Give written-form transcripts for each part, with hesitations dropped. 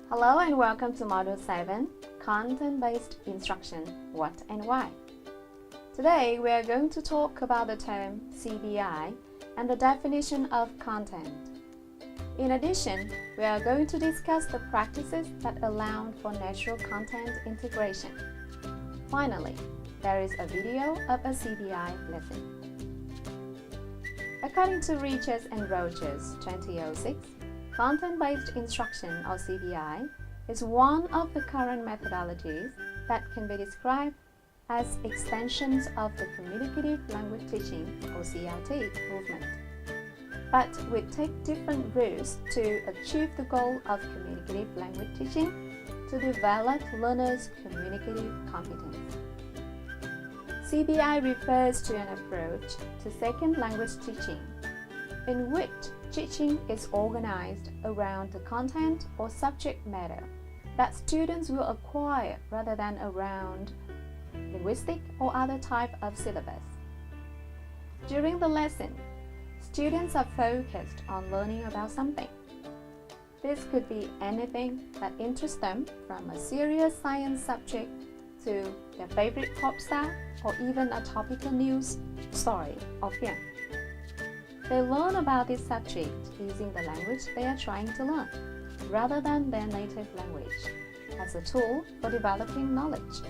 Hello and welcome to Module 7, Content-Based Instruction, What and Why. Today we are going to talk about the term CBI and the definition of content. In addition, we are going to discuss the practices that allow for natural content integration. Finally, there is a video of a CBI lesson. According to Riches and Roches 2006, Content-Based Instruction, or CBI, is one of the current methodologies that can be described as extensions of the Communicative Language Teaching, or CLT, movement. But we take different routes to achieve the goal of communicative language teaching to develop learners' communicative competence. CBI refers to an approach to second language teaching, in which teaching is organized around the content or subject matter that students will acquire rather than around linguistic or other type of syllabus. During the lesson, students are focused on learning about something. This could be anything that interests them, from a serious science subject to their favorite pop star or even a topical news story or film. They learn about this subject using the language they are trying to learn, rather than their native language, as a tool for developing knowledge.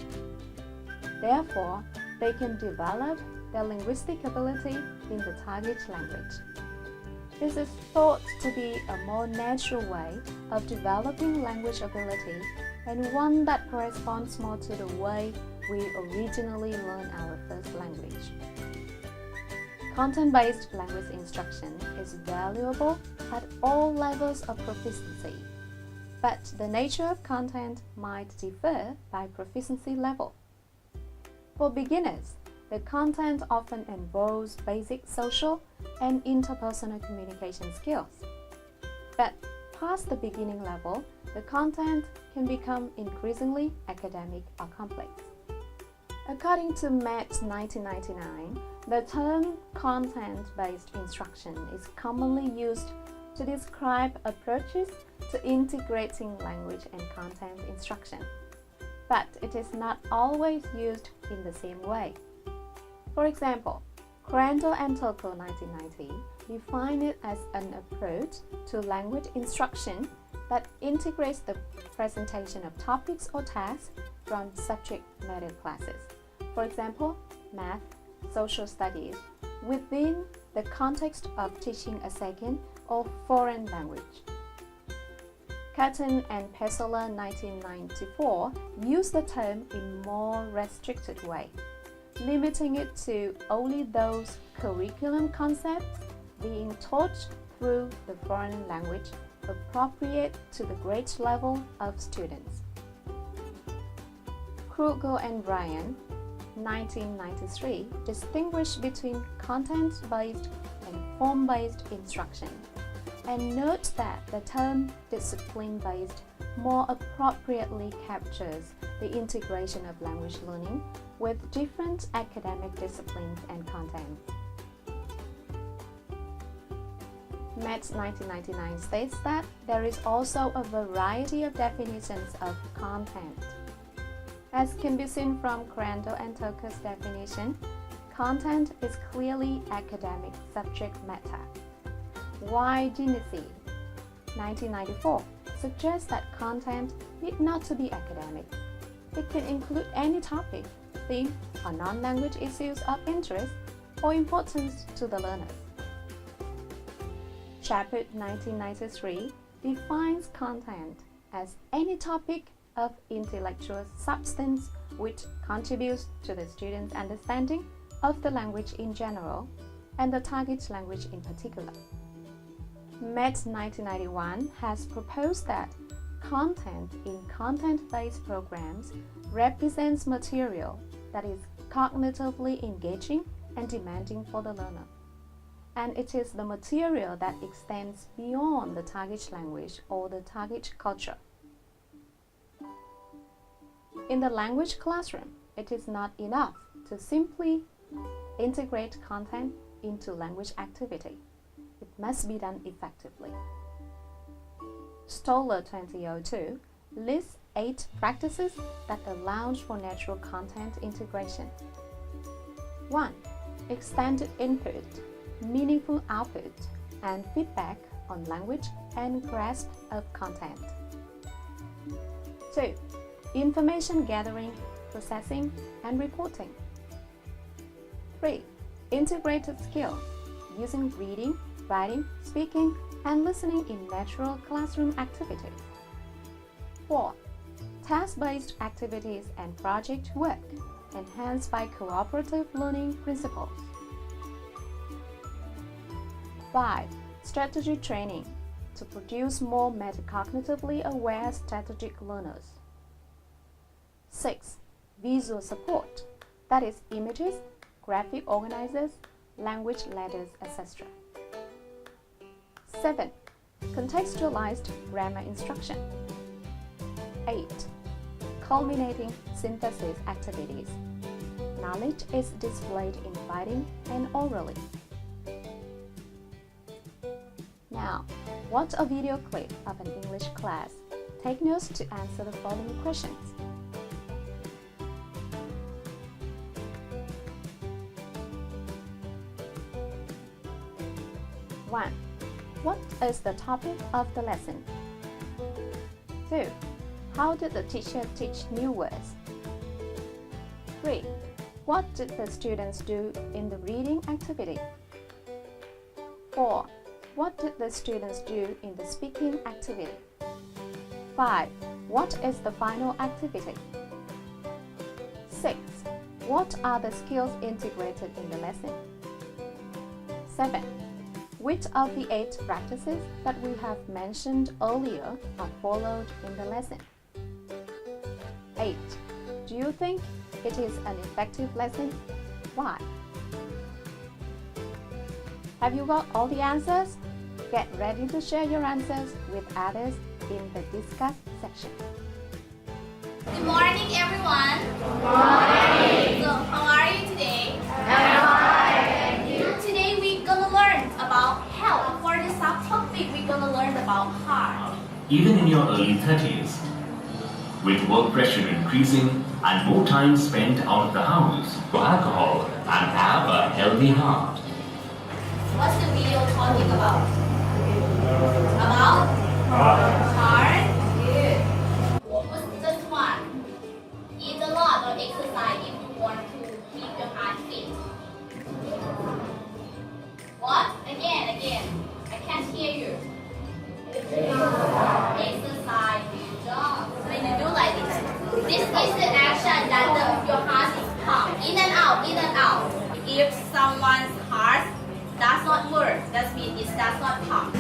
Therefore, they can develop their linguistic ability in the target language. This is thought to be a more natural way of developing language ability and one that corresponds more to the way we originally learned our first language. Content-based language instruction is valuable at all levels of proficiency, but the nature of content might differ by proficiency level. For beginners, the content often involves basic social and interpersonal communication skills. But past the beginning level, the content can become increasingly academic or complex. According to MET 1999, the term content-based instruction is commonly used to describe approaches to integrating language and content instruction, but it is not always used in the same way. For example, Crandall and Tocco 1990 define it as an approach to language instruction that integrates the presentation of topics or tasks from subject matter classes, for example, math, social studies, within the context of teaching a second or foreign language. Cotton and Pessola 1994 use the term in more restricted way, limiting it to only those curriculum concepts being taught through the foreign language appropriate to the grade level of students. Krugel and Bryan 1993 distinguish between content-based and form-based instruction, and note that the term discipline-based more appropriately captures the integration of language learning with different academic disciplines and contents. MET 1999 states that there is also a variety of definitions of content. As can be seen from Crandall and Tocco's definition, content is clearly academic subject matter. Y. Genesi 1994 suggests that content need not to be academic. It can include any topic, theme, or non-language issues of interest or importance to the learners. Chaput 1993 defines content as any topic of intellectual substance which contributes to the student's understanding of the language in general and the target language in particular. MET 1991 has proposed that content in content-based programs represents material that is cognitively engaging and demanding for the learner, and it is the material that extends beyond the target language or the target culture. In the language classroom, it is not enough to simply integrate content into language activity. It must be done effectively. Stoller 2002 lists 8 practices that allow for natural content integration. 1. Extended input, meaningful output, and feedback on language and grasp of content. 2. Information gathering, processing, and reporting. 3. Integrated skill, using reading, writing, speaking, and listening in natural classroom activities. 4. Task-based activities and project work, enhanced by cooperative learning principles. 5. Strategy training, to produce more metacognitively aware strategic learners. 6. Visual support, that is images, graphic organizers, language letters, etc. 7. Contextualized grammar instruction. 8. Culminating synthesis activities. Knowledge is displayed in writing and orally. Now, watch a video clip of an English class. Take notes to answer the following questions. 1. What is the topic of the lesson? 2. How did the teacher teach new words? 3. What did the students do in the reading activity? 4. What did the students do in the speaking activity? 5. What is the final activity? 6. What are the skills integrated in the lesson? 7. Which of the 8 practices that we have mentioned earlier are followed in the lesson? 8. Do you think it is an effective lesson? Why? Have you got all the answers? Get ready to share your answers with others in the Discuss section. Good morning, everyone. Good morning. So, how are you today? I'm fine, and you? Today we're gonna learn about health. For this subtopic, we're gonna learn about heart. Even in your early 30s, with work pressure increasing and more time spent out of the house for alcohol and have a healthy heart. What's the video talking about? About heart? Good. What's just one? Eat a lot or exercise if you want to keep your heart fit. What? Again. I can't hear you. Exercise, good job. When you do like this is the action that your heart is pumped. In and out. If someone's heart does not work, that means it does not pump.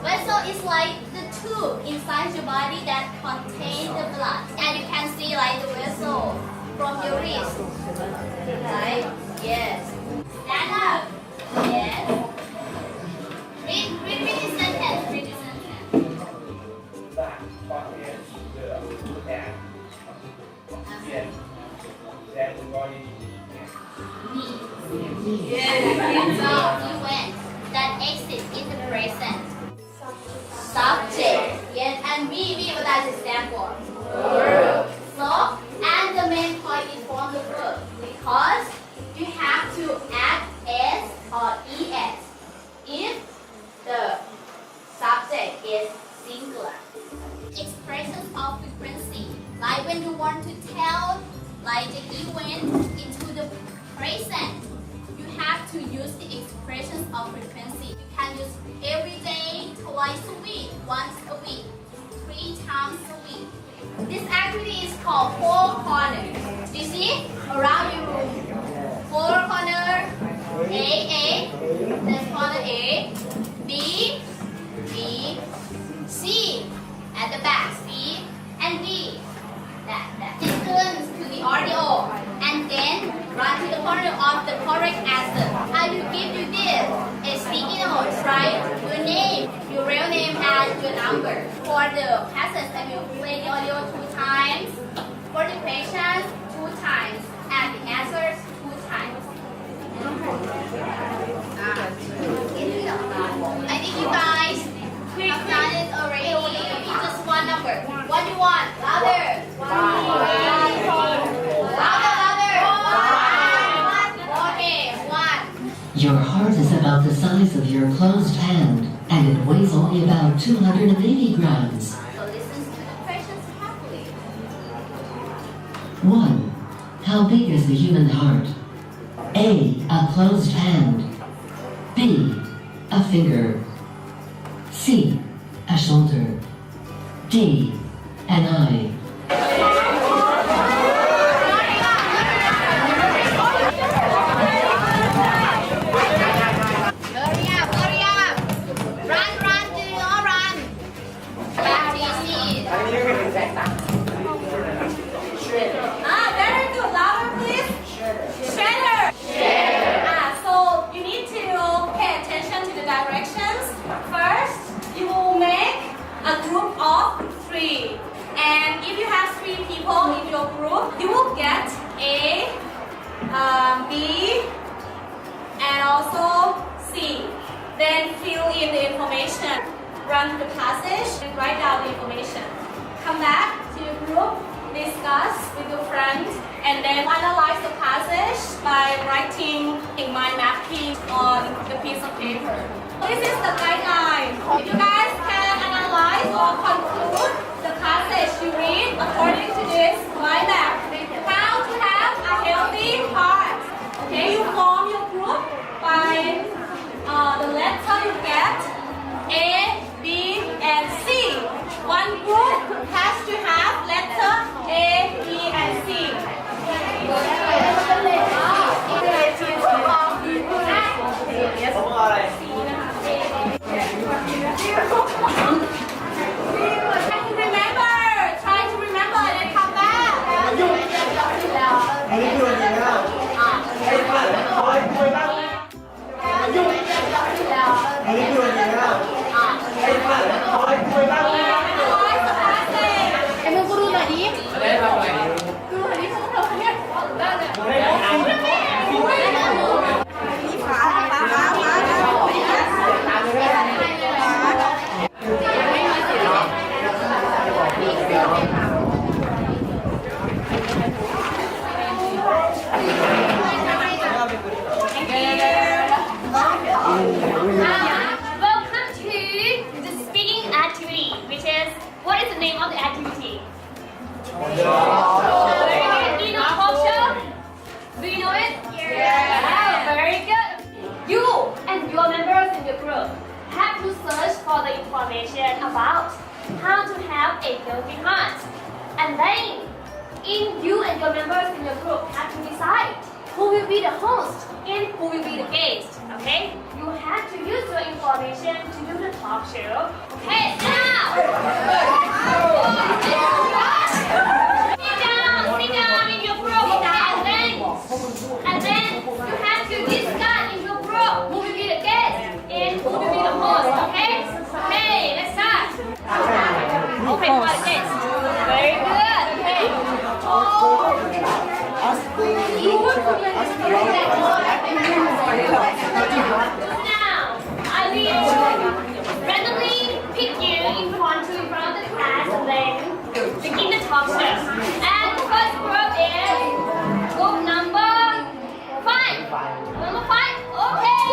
Vessel is like the tube inside your body that contains the blood. And you can see like the vessel from your wrist. Right? Yes. Stand up. Yes. Read this sentence. Yes. So, event that exists in the present. Subject. Yes. And V, what does it stand for? Verb. So, and the main point is from the verb. Because you have to add S or ES if the subject is singular. Expressions of frequency. Like when you want to tell like the event into the present, you have to use the expressions of frequency. You can use every day, twice a week, once a week, 3 times a week. This activity is called four corners. Do you see? Around your room. Four corner, A, that's corner A, B, C, at the back, C and D. That listens to the audio and then run to the corner of the correct answer. I will give you this, a sticky note, write your name, your real name and your number. For the passage, I will play the audio 2 times. For the questions, 2 times. And the answers, 2 times. I think you guys quick Louder. Okay, 1. Your heart is about the size of your closed hand, and it weighs only about 280 grams. So listen to the questions carefully. 1. How big is the human heart? A. A closed hand. B. A finger. C. A shoulder. D. An eye. Hurry up. Run, do you all run? Yeah, easy. Very good. Louder, please. Shredder. So you need to pay attention to the directions. First, you will make a group of 3. And if you have 3 people in your group, you will get A, B, and also C. Then fill in the information. Run to the passage and write down the information. Come back to your group, discuss with your friends, and then analyze the passage by writing in mind mapping on the piece of paper. This is the guideline. If you guys can analyze or conclude the passage you read according to this mind map, how to have a healthy heart. Okay, you form your group by the letter you get, A, B, and C. One group has to have letter A, B, and C. Remember, try to remember and then come back. Em ơi, cô đưa lại đi. Welcome to the speaking activity, which is, what is the name of the activity? Very good. Do you know talk show? Do you know it? Yeah. Very good. You and your members in your group have to search for the information about how to have a healthy heart. And then, you and your members in your group have to decide who will be the host and who will be the guest. Okay? You have to use your information to do the talk show. Okay, now! Sit down in your group. And then you have to discuss in your group who will be the guest and who will be the host. Okay? Okay, let's start. Okay, who are the guests? Very good. Okay. Now, I will randomly pick you in front of the class and then begin the talk show. And the first group is group number 5. Number 5, okay.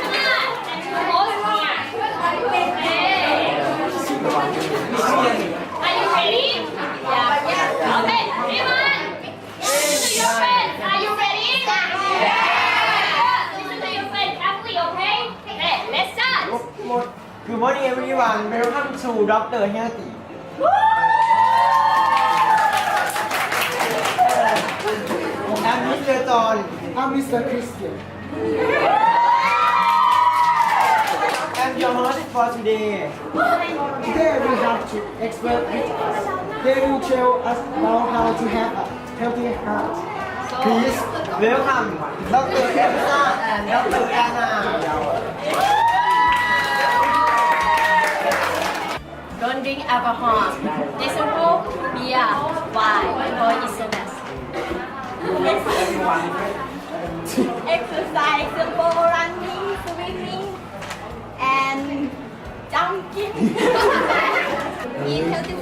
Come on, and the host here. Okay. Are you ready? Yeah. Okay, everyone. Listen to your friends. Are you ready? Yeah. Listen to your friends carefully, okay? Okay, let's start. Good morning everyone. Welcome to Dr. Healthy. I'm Mr. John. I'm Mr. Christian. I'm your host for today. Today we have to expert with us. They will tell us about how to have a healthy heart. Please welcome Dr. Elsa and Dr. Anna. Don't drink alcohol. Example, beer, wine, or isomers. Exercise, example, running, swimming, and jumping. Eat healthy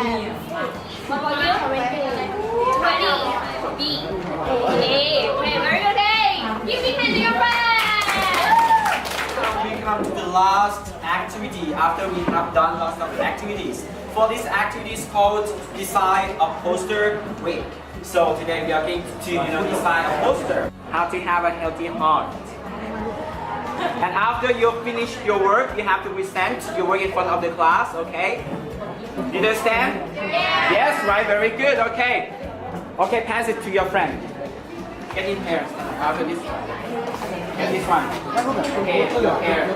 What about you? 20. B. A. Okay, very good. Hey, give me hand to your friend. We come to the last activity after we have done lots of activities. For this activity is called design a poster week. So today we are going to design a poster. How to have a healthy heart. And after you finish your work, you have to present your work in front of the class, okay? You understand? Yes, right, very good, okay. Okay, pass it to your friend. Get in here after this. Get this one. Okay, your hair.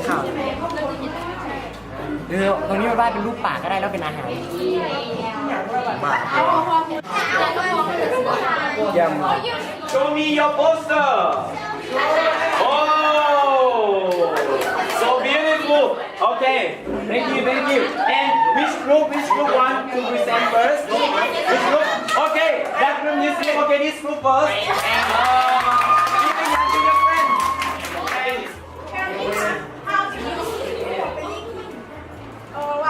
ข่าวตรงนี้มันวาดเป็นรูปปากก็ได้แล้วเป็นอาหารยัง Show me your poster. Oh, so beautiful. Okay, thank you. And which group want to present first? Which group? Okay, that group, this group. Okay, this group first. Give a hand to your friend. Okay.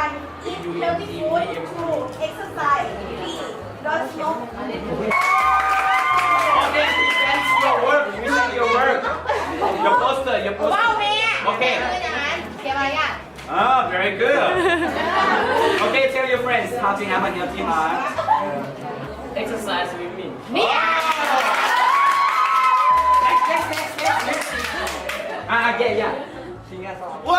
One, eat healthy food. Two, exercise. Three, don't smoke. Okay, present your work. Present your work. Your poster. Okay. Ah, very good. Okay, tell your friends how to have a healthy heart. exercise with me Next. Yeah. Wow!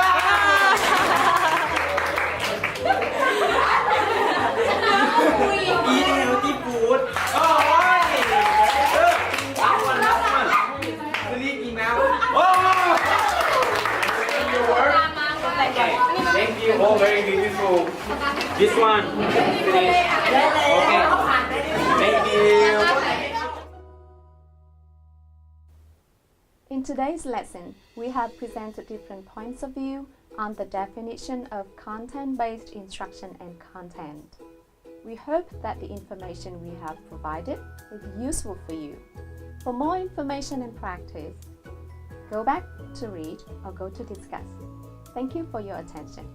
Eat healthy food. Oh, right. Last one. Sleeping now. Oh! Your work. Okay. Thank you. Oh, very beautiful. This one. Finish. Okay. Thank you. In today's lesson, we have presented different points of view on the definition of content-based instruction and content. We hope that the information we have provided is useful for you. For more information and practice, go back to read or go to discuss. Thank you for your attention.